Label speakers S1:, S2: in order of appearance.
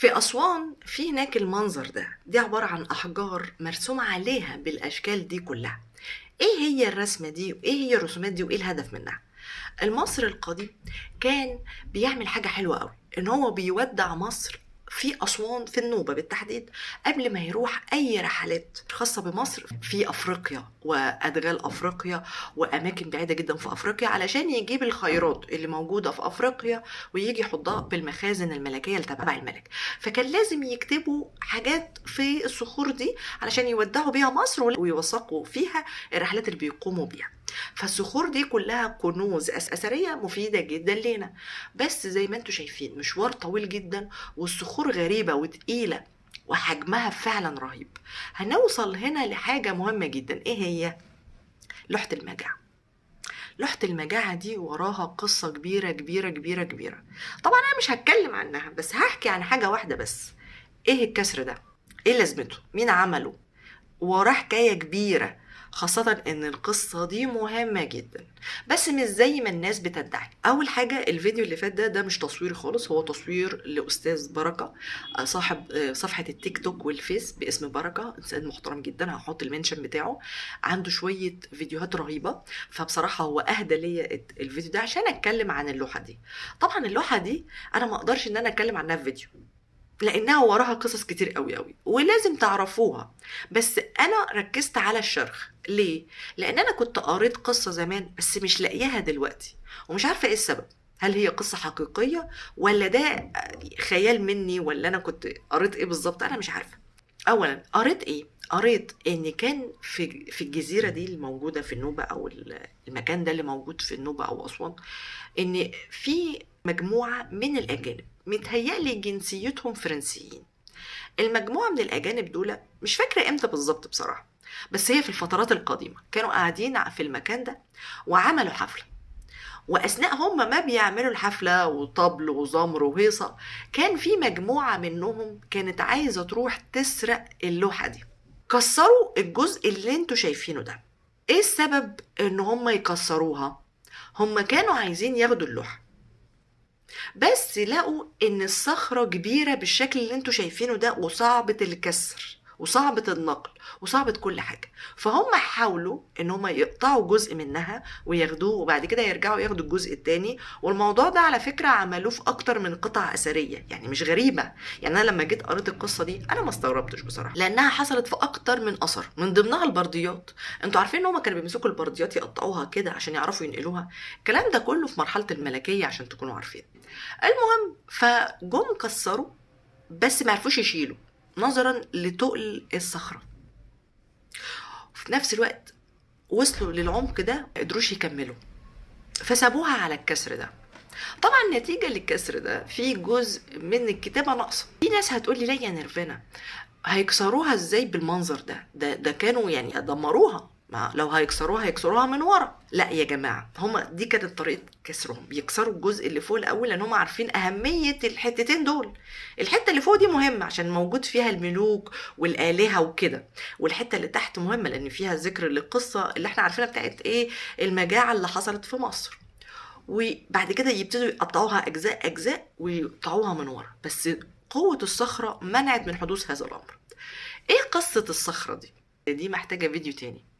S1: في أسوان في هناك المنظر ده، دي عبارة عن أحجار مرسوم عليها بالأشكال دي كلها. إيه هي الرسمة دي وإيه هي الرسومات دي وإيه الهدف منها؟ المصري القديم كان بيعمل حاجة حلوة قوي، إن هو بيودع مصر في أسوان في النوبة بالتحديد قبل ما يروح أي رحلات خاصة بمصر في أفريقيا وأدغال أفريقيا وأماكن بعيدة جدا في أفريقيا، علشان يجيب الخيرات اللي موجودة في أفريقيا ويجي يحطها بالمخازن الملكية اللي تبع الملك. فكان لازم يكتبوا حاجات في الصخور دي علشان يودعوا بيها مصر ويوثقوا فيها الرحلات اللي بيقوموا بيها. فالصخور دي كلها كنوز أثرية مفيدة جدا لنا، بس زي ما انتم شايفين مشوار طويل جدا والصخور غريبة وتقيلة وحجمها فعلا رهيب. هنوصل هنا لحاجة مهمة جدا، ايه هي؟ لوحة المجاعة. لوحة المجاعة دي وراها قصة كبيرة كبيرة كبيرة كبيرة. طبعا أنا مش هتكلم عنها، بس هحكي عن حاجة واحدة بس. ايه الكسر ده؟ ايه لازمته؟ مين عمله؟ وراه حكاية كبيرة، خاصة ان القصة دي مهمة جدا، بس مش زي ما الناس بتدعي. اول حاجة، الفيديو اللي فات ده مش تصوير خالص، هو تصوير لاستاذ بركة، صاحب صفحة التيك توك والفيس باسم بركة، انسان محترم جدا، هحط المنشن بتاعه. عنده شوية فيديوهات رهيبة، فبصراحة هو اهدى ليا الفيديو ده عشان اتكلم عن اللوحة دي. طبعا اللوحة دي انا ما اقدرش ان انا اتكلم عنها في فيديو، لانها وراها قصص كتير قوي قوي ولازم تعرفوها، بس انا ركزت على الشرخ. ليه؟ لان انا كنت قريت قصة زمان بس مش لاقياها دلوقتي ومش عارفة ايه السبب. هل هي قصة حقيقية ولا ده خيال مني، ولا انا كنت قريت ايه بالظبط؟ انا مش عارفة. اولا قريت ايه؟ قريت ان كان في الجزيرة دي الموجودة في النوبة، او المكان ده اللي موجود في النوبة او اسوان، ان في مجموعة من الاجانب متهيألي جنسيتهم فرنسيين. المجموعة من الأجانب دول مش فاكرة إمتى بالظبط بصراحة، بس هي في الفترات القديمة كانوا قاعدين في المكان ده وعملوا حفلة. وأثناء هم ما بيعملوا الحفلة وطبل وزمر وهيصة، كان في مجموعة منهم كانت عايزة تروح تسرق اللوحة دي. كسروا الجزء اللي انتوا شايفينه ده. ايه السبب ان هم يكسروها؟ هم كانوا عايزين ياخدوا اللوحة، بس لقوا ان الصخرة كبيرة بالشكل اللي انتوا شايفينه ده وصعبة الكسر وصعبة النقل وصعبة كل حاجة. فهم حاولوا ان هم يقطعوا جزء منها وياخدوه، وبعد كده يرجعوا ياخدوا الجزء التاني. والموضوع ده على فكرة عملوه في اكتر من قطعة اثرية، يعني مش غريبة. يعني انا لما جيت قريت القصة دي انا ما استغربتش بصراحة، لانها حصلت في اكتر من اثر، من ضمنها البرديات. انتوا عارفين ان هم كانوا بيمسكوا البرديات يقطعوها كده عشان يعرفوا ينقلوها؟ الكلام ده كله في مرحلة الملكية عشان تكونوا عارفين. المهم فجم كسروا، بس ما عرفوش يشيلوا نظرا لتقل الصخرة. وفي نفس الوقت وصلوا للعمق ده ما قدروش يكملوا، فسابوها على الكسر ده. طبعا نتيجة للكسر ده في جزء من الكتابة ناقصة. في ناس هتقولي لا يا نيرفانا، هيكسروها ازاي بالمنظر ده كانوا يعني دمروها، ما لو هيكسروها من ورا. لا يا جماعه، هما دي كانت طريقه كسرهم، بيكسروا الجزء اللي فوق الاول لان هما عارفين اهميه الحتتين دول. الحته اللي فوق دي مهمه عشان موجود فيها الملوك والالهه وكده، والحته اللي تحت مهمه لان فيها ذكر للقصه اللي احنا عارفينها بتاعت ايه، المجاعه اللي حصلت في مصر. وبعد كده يبتدوا يقطعوها اجزاء اجزاء ويقطعوها من ورا، بس قوه الصخره منعت من حدوث هذا الامر. ايه قصة الصخرة دي؟ دي محتاجة فيديو تاني.